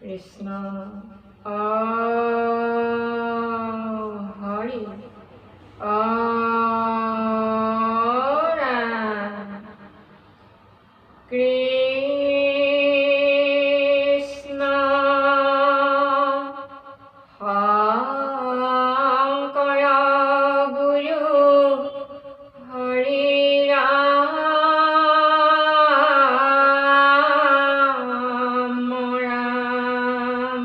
কৃষ্ণ হৰি ৰাম কৃষ্ণ শংকৰ গুৰু হৰি ৰাম ৰাম ৰাম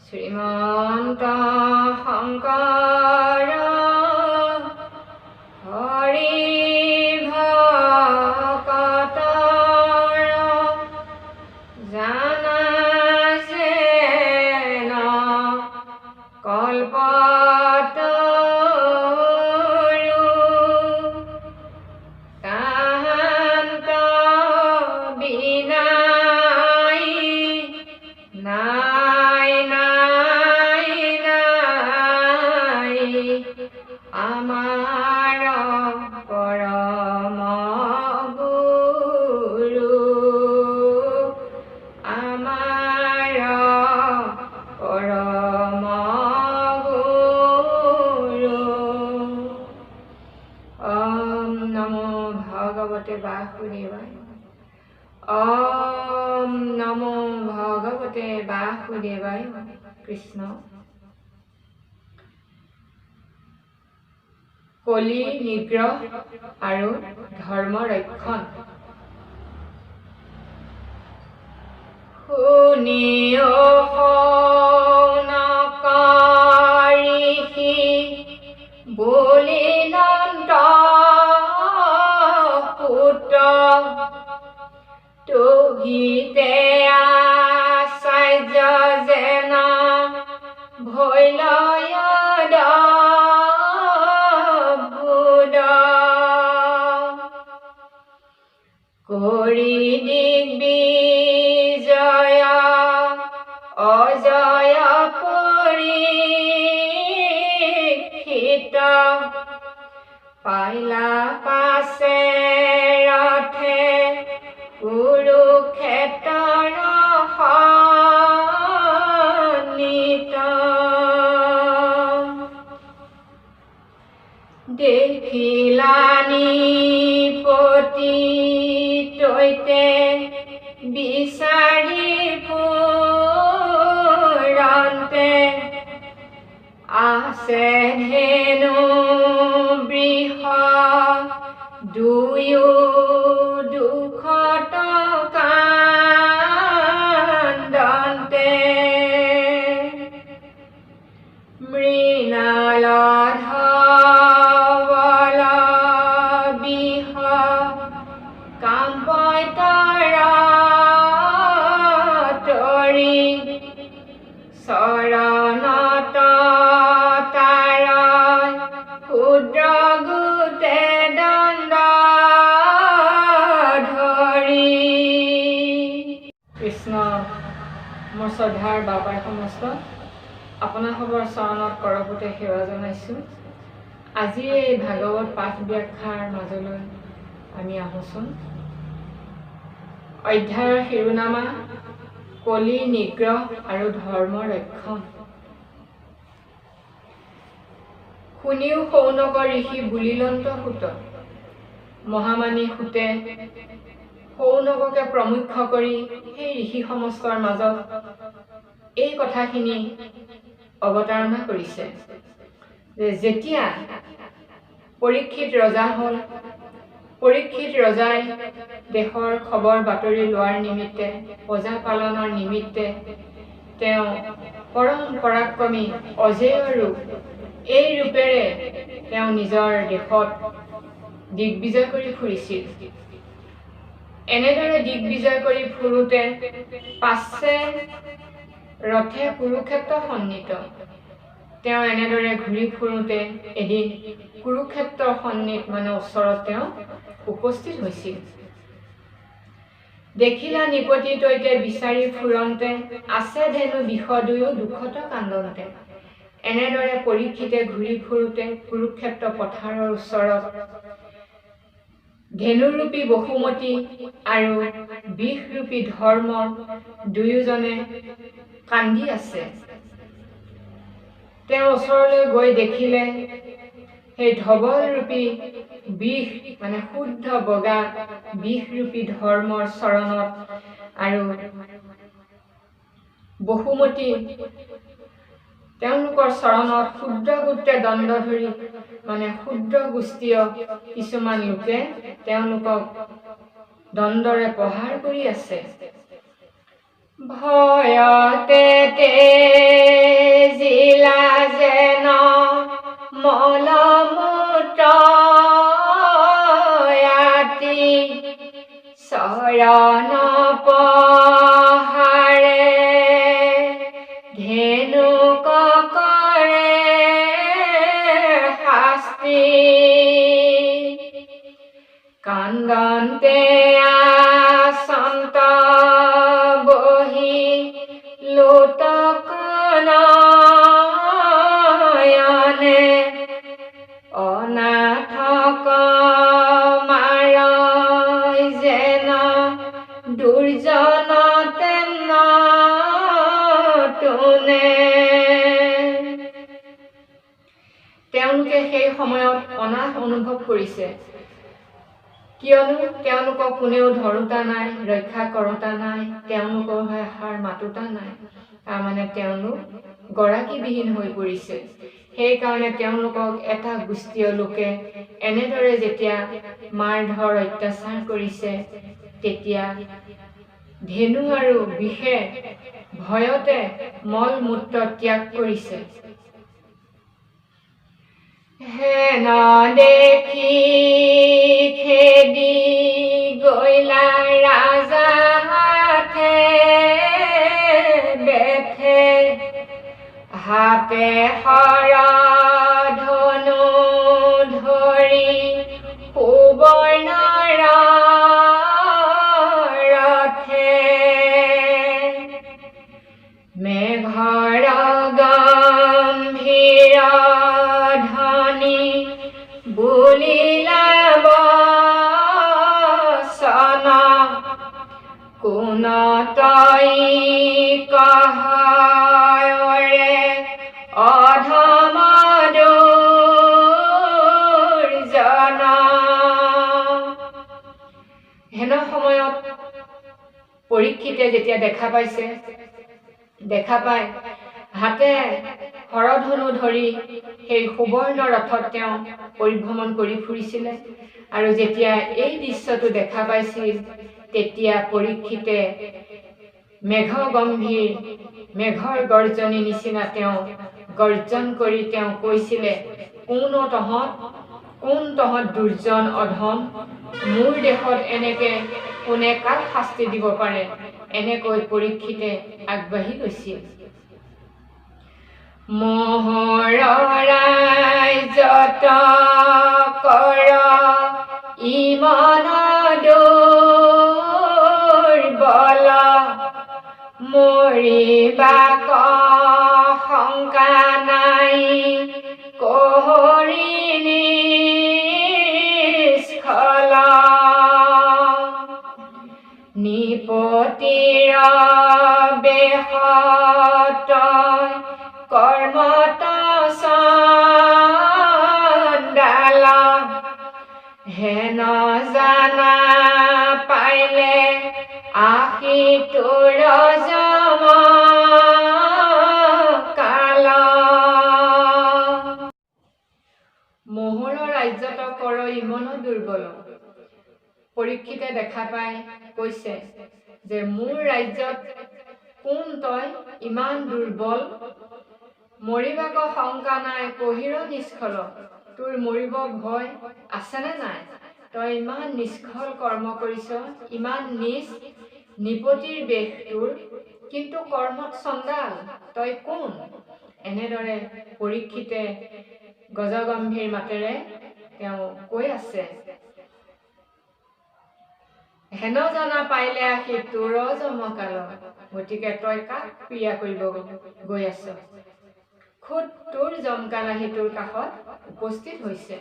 শ্ৰীমন্ত শংকৰ হৰি ভকতৰ জানা যেন কল্পতৰু কান্ত বিনাই নাই নাই নাই আমাৰ পৰম গুৰু আমাৰ পৰম গুৰু ওম নমো ভগৱতে বাসুদেৱায় ওম নমো ভগৱতে বাসুদেৱায় কৃষ্ণ কলি নিগ্ৰহ আৰু ধৰ্ম ৰক্ষণ শুনিও নকৰিহি বলিনন্দ পুত্ৰ তুহিতে আচাৰ্য যেন ভৈলয় কৰি দিগ্বিজয় অজয় পৰীক্ষিত পাইলা পাছে ৰথে কুৰুক্ষেত্ৰৰ সন্নিত দেখিলানি পতি তৈতে বিচাৰি ফুৰন্তে আছে ধেনু বৃষ দুয়ো দুখত কান্দন্তে মৃণাল ধৱল বিষ কাম্পতৰ তৰি চৰণত তাৰ ক্ষুদ্ৰ গোটে দণ্ড ধৰি কৃষ্ণ মোৰ শ্ৰদ্ধাৰ বাবাৰ সমস্ত আপোনাসৱৰ চৰণত কৰপতে সেৱা জনাইছোঁ। আজি এই ভাগৱত পাঠ ব্যাখ্যাৰ মাজলৈ আমি আহোঁচোন। অধ্যায়ৰ শিৰোনামা কলি নিগ্ৰহ আৰু ধৰ্ম ৰক্ষণ। শুনিও শৌনক ঋষি বুলিলন্ত সুত মহামানী সুতে শৌনককে প্ৰমুখ্য কৰি সেই ঋষি সমস্তৰ মাজত এই কথাখিনি অৱতাৰণা কৰিছে যে যেতিয়া পৰীক্ষিত ৰজা হ'ল, পৰীক্ষিত ৰজাই দেশৰ খবৰ বাতৰি লোৱাৰ নিমিত্তে প্ৰজা পালনৰ নিমিত্তে তেওঁ পৰম পৰাক্ৰমী অজেয় ৰূপ এই ৰূপেৰে তেওঁ নিজৰ দেশত দিগ্বিজয় কৰি ফুৰিছিল। এনেদৰে দিগ্বিজয় কৰি ফুৰোতে পাছে ৰথে কুৰুক্ষেত্ৰ সন্নিত। তেওঁ এনেদৰে ঘূৰি ফুৰোতে এদিন কুৰুক্ষেত্ৰ সন্নিত মানে ওচৰত তেওঁ উপস্থিত হৈছিল। দেখিলা নিপতি তৈতে বিচাৰি ফুৰন্তে আছে ধেনু বিষ দুয়ো দুখত কান্দন্তে। এনেদৰে পৰীক্ষিতে ঘূৰি ফুৰোতে কুৰুক্ষেত্ৰ পথাৰৰ ওচৰত ধেনুৰূপী বসুমতী আৰু বিষৰূপী ধৰ্ম দুয়োজনে কান্দি আছে। তেওঁ ওচৰলৈ গৈ দেখিলে সেই ধৱলৰূপী বিষ মানে শুদ্ধ বগা বিষৰূপী ধৰ্মৰ চৰণত আৰু বসুমতী তেওঁলোকৰ চৰণত শুদ্ধ গোত্ৰে দণ্ড ধৰি মানে শুদ্ধ গোষ্ঠীয় কিছুমান লোকে তেওঁলোকক দণ্ডৰে প্ৰহাৰ কৰি আছে। ভয়তে তেজিলা যেন মলমূত্ৰ আতি চৰণ পহাৰে ধেনুক কৰে শাস্তি। কান্দন্তে আচন্ত বহি লোটক নয়নে অনাথক মাৰ যেন দুৰ্জন তেন তোনে। তেওঁলোকে সেই সময়ত অনাথ অনুভৱ কৰিছে, কিয়নো তেওঁলোকক কোনেও ধৰোতা নাই, ৰক্ষা কৰোতা নাই, তেওঁলোকৰ হৈ হাৰ মাতোতা নাই। তাৰমানে তেওঁলোক গৰাকীবিহীন হৈ পৰিছে। সেইকাৰণে তেওঁলোকক এটা গোষ্ঠীয় লোকে এনেদৰে যেতিয়া মাৰ ধৰ অত্যাচাৰ কৰিছে, তেতিয়া ধেনু আৰু বিষে ভয়তে মল মূত্ৰ ত্যাগ কৰিছে। হেন দেখি খেদি গৈলা ৰাজা হাতে বেঠে হাতে হৰ ধনু ধৰি সুবৰ্ণ ৰথে মেঘৰ গম্ভীৰ ধ্বনি বুলিলা বচন কোন তই কহৰে অধম দুৰ্জন। হেন সময়ত পৰীক্ষিতে যেতিয়া দেখা পাই হাতে হৰধনু ধৰি সেই সুবৰ্ণ ৰথত তেওঁ পৰিভ্ৰমণ কৰি ফুৰিছিলে। আৰু যেতিয়া এই দৃশ্যটো দেখা পাইছিল, তেতিয়া পৰীক্ষিতে মেঘৰ গৰ্জনী নিচিনা তেওঁ গৰ্জন কৰি তেওঁ কৈছিলে, কোন তহঁত দুৰ্জন অধম, মোৰ দেশত এনেকে কোনে কাক শাস্তি দিব পাৰে। এনেকৈ পৰীক্ষিতে আগবাঢ়ি গৈছিল। মোহৰ ৰাজ্যত কৰ ইমান দুৰ্বল, মৰিবাক শংকা নাই কহৰি নিষ্ফল। নিপতিৰ বেশত কৰ্মত চণ্ডাল, হেন জানা পাইলে আশী তোৰ যমকাল। মোহৰ ৰাজ্যত কৰ ইমান দুৰ্বল। পৰীক্ষিতে দেখা পাই কৈছে যে মোৰ ৰাজ্যত কোন তই ইমান দুৰ্বল, মৰিবাক শংকা নাই কহিৰ নিষ্ফল। তোৰ মৰিব ভয় আছেনে নাই? তই ইমান নিষ্ফল কৰ্ম কৰিছ, ইমান নিপতিৰ বেশ তোৰ, কিন্তু কৰ্মত চণ্ডাল, তই কোন? এনেদৰে পৰীক্ষিতে গজগম্ভীৰ মাতেৰে তেওঁ কৈ আছে। হেন জনা পাইলে আহি তোৰ যমকাল। গতিকে তই কাক ক্ৰিয়া কৰিব গৈ আছ? খুদ তোৰ যমকাল আহি তোৰ কাষত উপস্থিত হৈছে।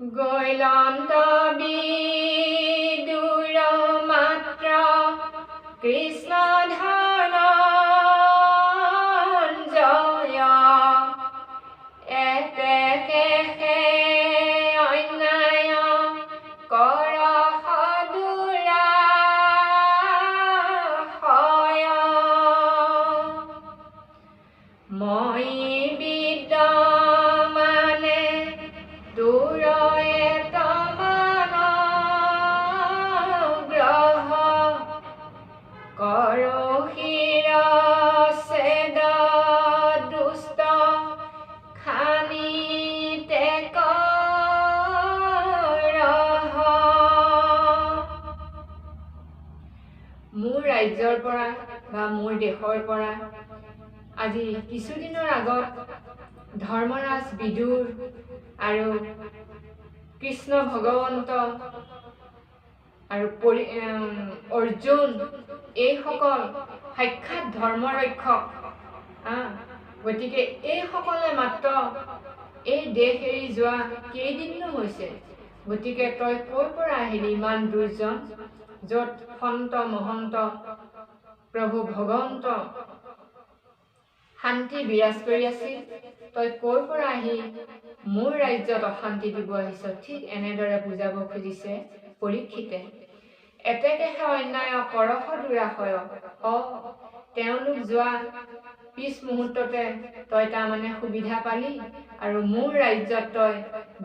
গৈলন্ত বিদুৰ মাত্ৰ কৃষ্ণ ধনঞ্জয় এতেকে অন্যায় কৰ সদুৰা হয় মই বিদ্যমানে তোৰ এতমান গ্ৰহ কৰো শিৰছেদ দুষ্ট খানিতে কৰহ মোৰ ৰাজ্যৰ পৰা বা মোৰ দেশৰ পৰা আজি কিছুদিনৰ আগত ধৰ্মৰাজ বিদুৰ আৰু কৃষ্ণ ভগৱন্ত আৰু অৰ্জুন এইসকল সাক্ষাৎ ধৰ্মৰক্ষক গতিকে এইসকলে মাত্ৰ এই দেশ এৰি যোৱা কেইদিনো হৈছে গতিকে তই ক'ৰ পৰা আহিলি ইমান দূৰজন য'ত সন্ত মহন্ত প্ৰভু ভগৱন্ত শান্তি বিৰাজ কৰি আছিল তই ক'ৰ পৰা আহি মোৰ ৰাজ্যত অশান্তি দিব আহিছ ঠিক এনেদৰে বুজাব খুজিছে পৰীক্ষিতে এতেকেহে অন্যায় কৰহ দুৰাশয় তেওঁলোক যোৱা পিছ মুহূৰ্ততে তই তাৰমানে সুবিধা পালি আৰু মোৰ ৰাজ্যত তই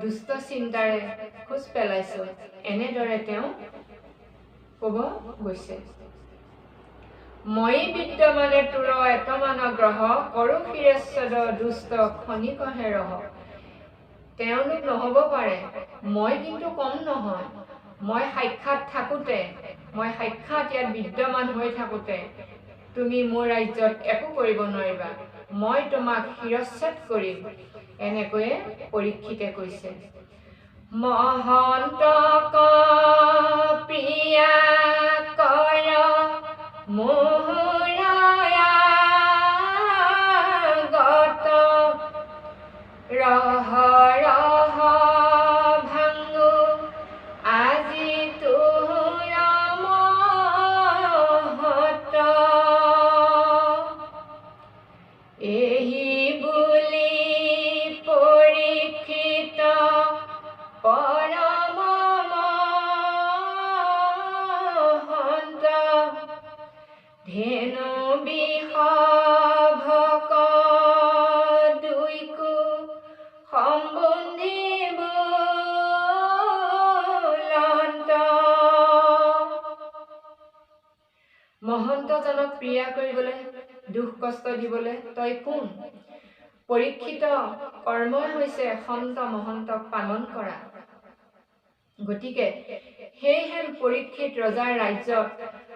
দুষ্ট চিন্তাৰে খোজ পেলাইছ এনেদৰে তেওঁ ক'ব গৈছে মই বিদ্যমানে তোৰ এতমান গ্ৰহ কৰো শিৰচ্ছেদ দুষ্ট খনিকহে ৰহ তেওঁলোক নহ'ব পাৰে মই কিন্তু কম নহয় মই সাক্ষাৎ থাকোঁতে মই সাক্ষাৎ ইয়াত বিদ্যমান হৈ থাকোঁতে তুমি মোৰ ৰাজ্যত একো কৰিব নোৱাৰিবা মই তোমাক শিৰচ্ছেদ কৰিম এনেকৈয়ে পৰীক্ষিতে কৈছে মহন্তক প্ৰিয়া কৰ মোহৰায়াগত ৰহ ৰহ ভাঙো আজি তোৰ মহত এহি বুলি পৰীক্ষিত পৰম মহন্ত ধেনু বিষভক দুইকো সম্বন্ধি বুলন্ত মহন্তজনক ক্ৰিয়া কৰিবলৈ দুখ কষ্ট দিবলৈ তই কোন পৰীক্ষিত কৰ্মই হৈছে সন্ত মহন্তক পালন কৰা গতিকে সেয়েহে পৰীক্ষিত ৰজাৰ ৰাজ্যত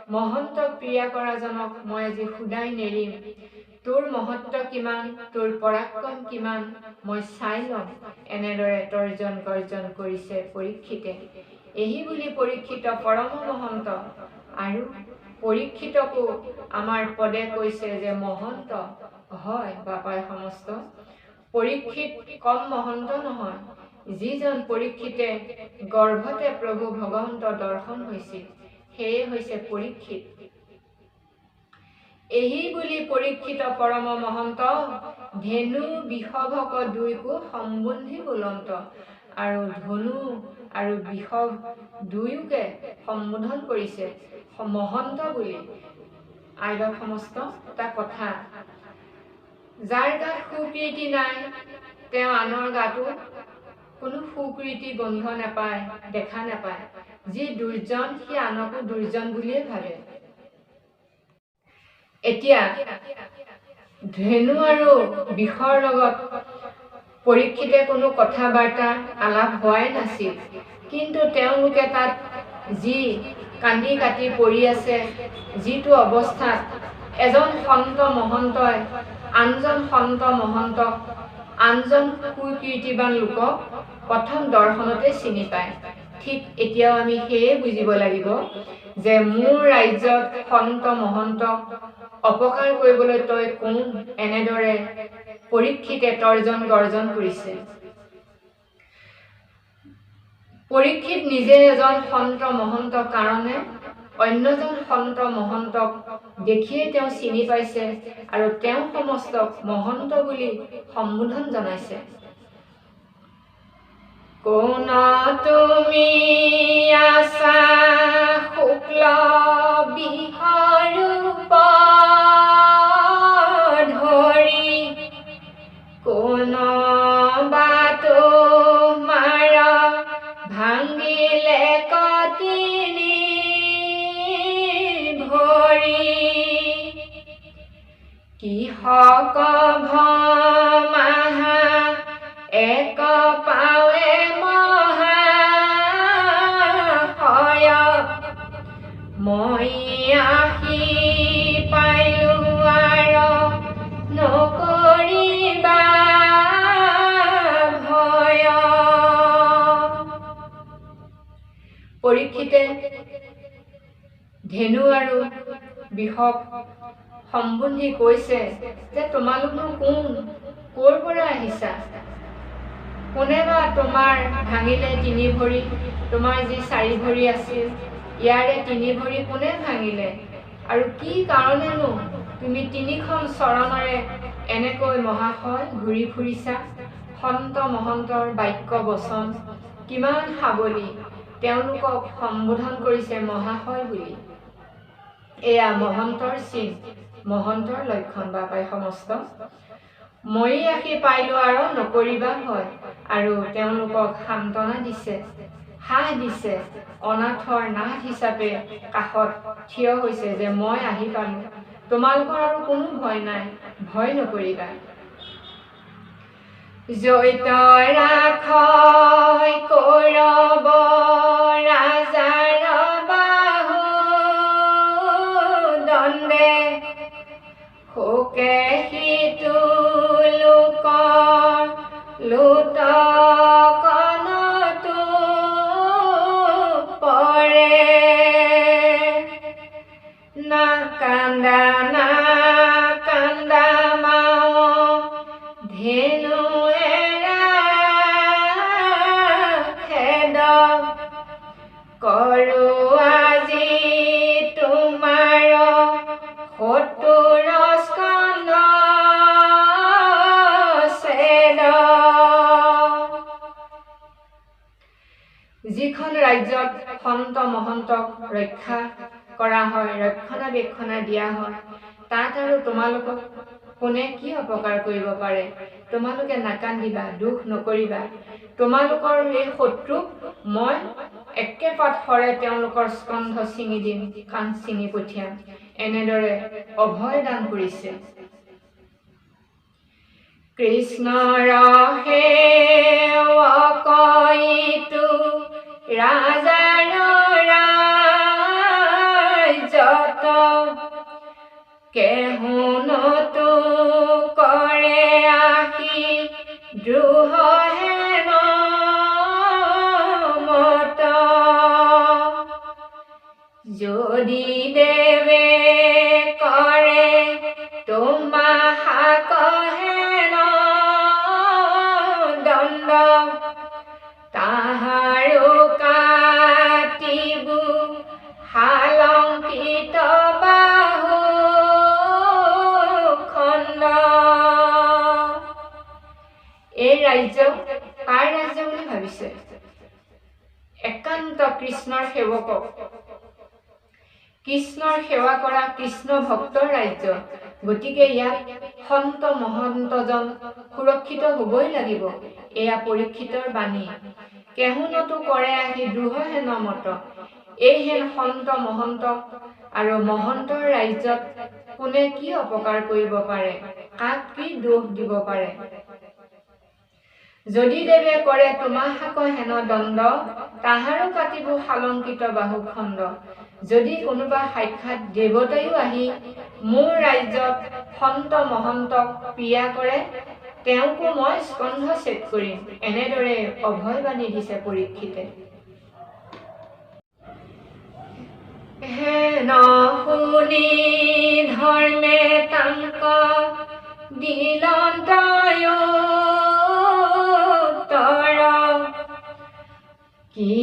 মহন্তক ক্ৰিয়া কৰাজনক মই আজি সুদাই নেৰিম তোৰ মহত্ব কিমান তোৰ পৰাক্ৰম কিমান মই চাই ল'ম এনেদৰে তৰ্জন গৰ্জন কৰিছে পৰীক্ষিতে এহি বুলি পৰীক্ষিত পৰম মহন্ত আৰু পৰীক্ষিতকো আমাৰ পদে কৈছে যে মহন্ত হয় বাপাই সমস্ত পৰীক্ষিত কম মহন্ত নহয় যিজন পৰীক্ষিতে গৰ্ভতে প্ৰভু ভগৱন্ত দৰ্শন হৈছিল সেয়ে হৈছে পৰীক্ষিত এহি বুলি পৰীক্ষিত পৰম মহন্ত ধেনু বিষভক দুইকো সম্বন্ধি বুলন্ত আৰু ধনু আৰু বিষভ দুয়োকে সম্বোধন কৰিছে মহন্ত বুলি আইবা সমস্ত এটা কথা যাৰ গাত সুকীৰ্তি নাই তেওঁ আনৰ গাতো কোনো সুকীৰ্তি গন্ধ নাপায় দেখা নাপায় যি দুৰ্জন সি আনকো দুৰ্জন বুলিয়ে ভাবে এতিয়া ধেনু আৰু বিষৰ লগত পৰীক্ষিতে কোনো কথা বাৰ্তা আলাপ হোৱাই নাছিল কিন্তু তেওঁলোকে তাত যি কান্দি কাটি পৰি আছে যিটো অৱস্থাত এজন সন্ত মহন্তই আনজন সন্ত মহন্তক আনজন সুকীৰ্তিবান লোকক প্ৰথম দৰ্শনতে চিনি পায় ঠিক এতিয়াও আমি সেয়ে বুজিব লাগিব যে মোৰ ৰাজ্যত সন্ত মহন্তক অপকাৰ কৰিবলৈ তই কোন এনেদৰে পৰীক্ষিতে তৰ্জন গৰ্জন কৰিছে পৰীক্ষিত নিজে এজন সন্ত মহন্ত কাৰণে অন্যজন সন্ত মহন্তক দেখিয়ে তেওঁ চিনি পাইছে আৰু তেওঁ সমস্তক মহন্ত বুলি সম্বোধন জনাইছে। কোন তুমি আছা শুক্ল বিহৰূপ ধৰি, কোন বা তোমাৰ ভাঙিলে কতিনি ভৰি, কিহক ভমাহা এক পাৱে মহাশয়, মই আহি পাইলো আৰু নকৰিবা ভয়। পৰীক্ষিতে ধেনু আৰু বিষক সম্বন্ধি কৈছে যে তোমালোকনো কোন, ক'ৰ পৰা আহিছা? কোনে বা তোমাৰ ভাঙিলে তিনি ভৰি? তোমাৰ যি চাৰি ভৰি আছিল ইয়াৰে তিনি ভৰি কোনে ভাঙিলে? আৰু কি কাৰণেনো তুমি তিনিখন চৰণৰে এনেকৈ মহাশয় ঘূৰি ফুৰিছা? সন্ত মহন্তৰ বাক্য বচন কিমান সাৱলী, তেওঁলোকক সম্বোধন কৰিছে মহাশয় বুলি। এয়া মহন্তৰ চিন, মহন্তৰ লক্ষণ বা পাই সমস্ত। মই আহি পাইলো আৰু নকৰিবা ভয়, আৰু তেওঁলোকক সান্তনা দিছে, সাহ দিছে, অনাথৰ নাথ হিচাপে কাষত থিয় হৈছে যে মই আহি পালো, তোমালোকৰ আৰু কোনো ভয় নাই, ভয় নকৰিবা। জয়ত ৰাখয় কৌৰৱ ৰাজাৰ বাহু দণ্ডে, শোকে সিটো লোকৰ লোটকনতো পৰে, না কান্দা না কান্দা মাও ধেনু এৰা খেদ, কৰো আজি তোমাৰ 70 স্কন্ধ ছেদ। যিখন ৰাজ্যত সন্ত মহন্তক ৰক্ষা কৰা হয়, ৰক্ষণাবেক্ষণা দিয়া হয়, তাত আৰু তোমালোকক কোনে কি অপকাৰ কৰিব পাৰে? তোমালোকে নাকান্দিবা, দুখ নকৰিবা। তোমালোকৰ এই শত্ৰুক মই একেপাত সৰে তেওঁলোকৰ স্কন্ধ ছিঙি দিম, কাণ ছিঙি পঠিয়াম, এনেদৰে অভয় দান কৰিছে। কৃষ্ণৰ সেৱক ইটো ৰাজাৰ ৰাজ্যত, কেহুনতো কৰে আহি দ্ৰোহ হেন মত, যদি দেৱে কৰে তোমাক হেন দণ্ড, তাহাৰো কাটিবো হালংকিত বাহু খণ্ড। এই ৰাজ্য কাৰ ৰাজ্য বুলি ভাবিছে? একান্ত কৃষ্ণৰ সেৱকক, কৃষ্ণৰ সেৱা কৰা কৃষ্ণ ভক্তৰ ৰাজ্য। গতিকে ইয়াত সন্ত মহন্তজন সুৰক্ষিত হবই লাগিব। এয়া পৰীক্ষিতৰ বাণী। কেহুনতো কৰে আহি দ্ৰোহ হেন মত, এই হেন সন্ত মহন্ত আৰু মহন্তৰ ৰাজ্যত কোনে কি অপকাৰ কৰিব পাৰে, কাক কি দোষ দিব পাৰে? যদি দেৱে কৰে তোমাহাক হেন দণ্ড, তাহাৰো কাটিব হালংকিত বাহু খণ্ড। যদি কোনোবা সাক্ষাৎ দেৱতায়ো আহি মোৰ ৰাজ্যত সন্ত মহন্তক প্ৰিয়া কৰে, তেওঁকো মই স্কন্ধ ছেদ কৰিম, এনেদৰে অভয়বাণী দিছে পৰীক্ষিতে। হেন শুনি ধৰ্মে তাংক দিলন্তয় উত্তৰ, কি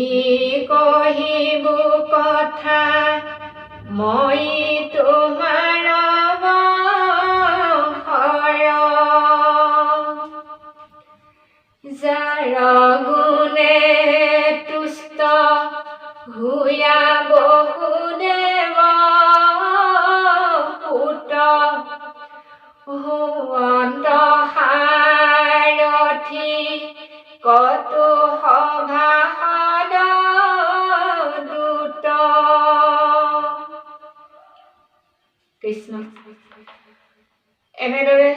কহিবু কথা মই তোমাৰ বহৰ, যাৰ গুণে তুষ্ট হুয়া বহুদেৱ পুত, হুৱন্ত সাৰথি কতো সভাসদ দূত। কৃষ্ণ। এনেদৰে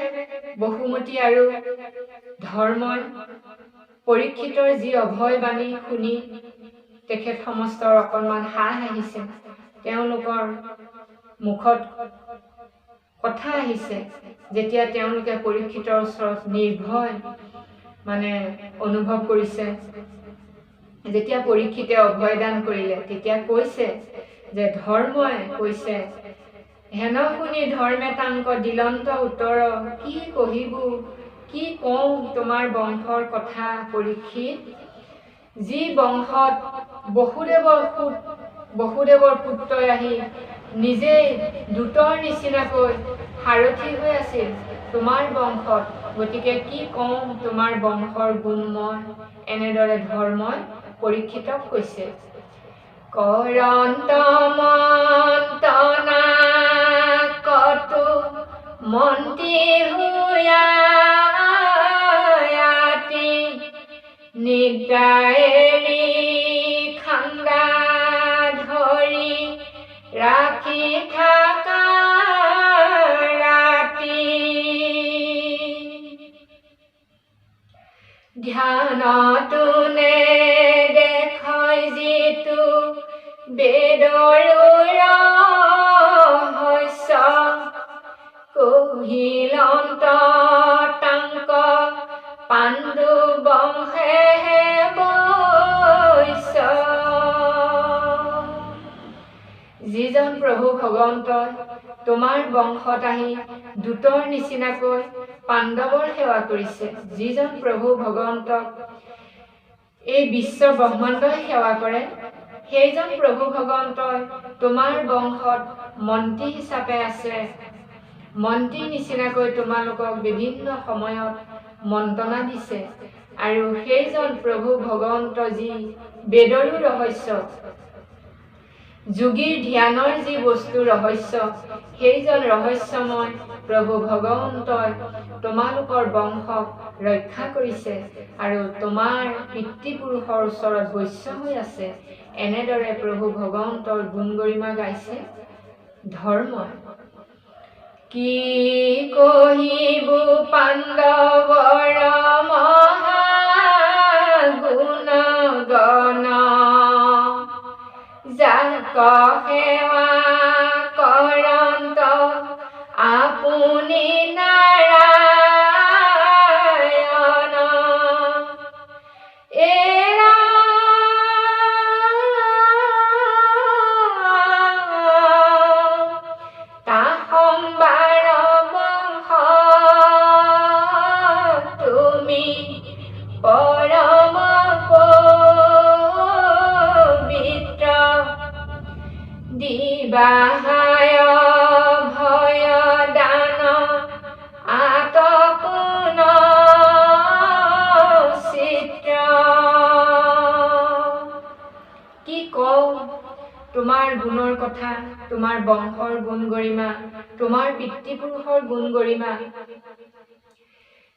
বহুমতী আৰু ধৰ্মই পৰীক্ষিতৰ যি অভয় বাণী শুনি তেখেত সমস্তৰ অকণমান হাঁহ আহিছে। তেওঁলোকৰ মুখত কথা আহিছে যেতিয়া তেওঁলোকে পৰীক্ষিতৰ ওচৰত নিৰ্ভয় অনুভৱ কৰিছে। যেতিয়া পৰীক্ষিতে অভয়দান কৰিলে তেতিয়া কৈছে যে ধৰ্মই কৈছে, হেন শুনি ধৰ্মে তাংক দিলন্ত উত্তৰ, কি কহিবু কি কওঁ তোমাৰ বংশৰ কথা পৰীক্ষিত, যি বংশত বসুদেৱৰ পুত্ৰই আহি নিজেই দূতৰ নিচিনাকৈ সাৰথি হৈ আছিল তোমাৰ বংশত, গতিকে কি কওঁ তোমাৰ বংশৰ গুণ মই। এনেদৰে ধৰ্মই পৰীক্ষিতক কৈছে। কৰন্ত মন্তনা কতো মন্ত্ৰী হুয়াতি, নিদ্ৰা এৰি খান্দা ধৰি ৰাখি থাকা ৰাতি, ধ্যানতো নেদেখয় যিটো বেদৰ ৰহস্য, কহিলন্ত তাংক পাণ্ডু বংশে বৈশ্য। যিজন প্ৰভু ভগৱন্তই তোমাৰ বংশত আহি দূতৰ নিচিনাকৈ পাণ্ডৱৰ সেৱা কৰিছে, যিজন প্ৰভু ভগৱন্তক এই বিশ্ব ব্ৰহ্মাণ্ডই সেৱা কৰে, সেইজন প্ৰভু ভগৱন্তই তোমাৰ বংশত মন্ত্ৰী হিচাপে আছে। মন্ত্ৰী নিচিনাকৈ তোমালোকক বিভিন্ন সময়ত মন্ত্ৰণা দিছে। আৰু সেইজন প্ৰভু ভগৱন্ত যি বেদৰো ৰহস্য, যোগীৰ ধ্যানৰ যি বস্তু ৰহস্য, সেইজন ৰহস্যময় প্ৰভু ভগৱন্তই তোমালোকৰ বংশক ৰক্ষা কৰিছে আৰু তোমাৰ পিতৃপুৰুষৰ ওচৰত বৈশ্য হৈ আছে। এনেদৰে প্ৰভু ভগৱন্তৰ গুণ গৰিমা গাইছে ধৰ্মই। কি কহিবু পাণ্ডৱৰ মহাগুণ গণ, যাক সেৱা কৰন্ত আপুনি নাৰায়ণ, এৰা তা সম্বাৰ বংশ তুমি পৰম পবিত্ৰ, দিবাহায় ভয় দান আতপুন চিত্ৰ। কি কওঁ তোমাৰ গুণৰ কথা, তোমাৰ বংশৰ গুণ গৰিমা, তোমাৰ পিতৃপুৰুষৰ গুণ গৰিমা।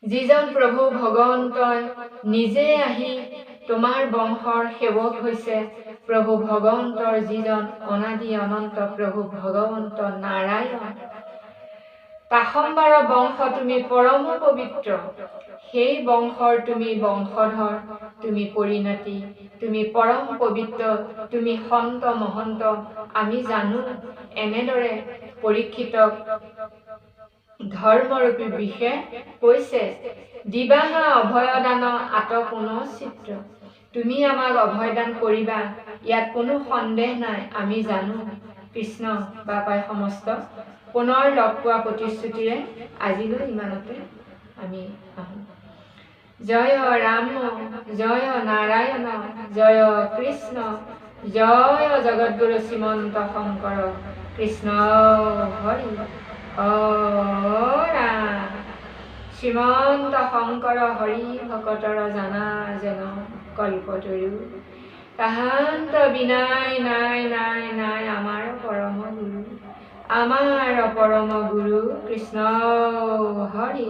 যিজন প্ৰভু ভগৱন্তই নিজে আহি তোমাৰ বংশৰ সেৱক হৈছে, প্ৰভু ভগৱন্তৰ যিজন অনাদি অনন্ত প্ৰভু ভগৱন্ত নাৰায়ণ, তাসম্বাৰ বংশ তুমি পৰম পবিত্ৰ, সেই বংশৰ তুমি বংশধৰ, তুমি পৰিণতি, তুমি পৰম পবিত্ৰ, তুমি সন্ত মহন্ত আমি জানো। এনেদৰে পৰীক্ষিতক ধৰ্মৰূপী বিশেষ কৈছে, দিবাহা অভয়দান আতপুন চিত্ৰ, তুমি আমাক অভয়দান কৰিবা, ইয়াত কোনো সন্দেহ নাই, আমি জানো। কৃষ্ণ বাপাই সমস্ত পুনৰ লগ পোৱা প্ৰতিশ্ৰুতিৰে আজিলৈ ইমানতে আমি আহোঁ। জয় ৰাম জয় নাৰায়ণ জয় কৃষ্ণ জয় জগদ্গুৰু শ্ৰীমন্ত শংকৰ কৃষ্ণ হৰি ৰাম শ্ৰীমন্ত শংকৰ হৰি ভকতৰ জানা যেন কল্পতৰু তাহান্ত বিনাই নাই নাই নাই আমাৰ পৰম গুৰু কৃষ্ণ হৰি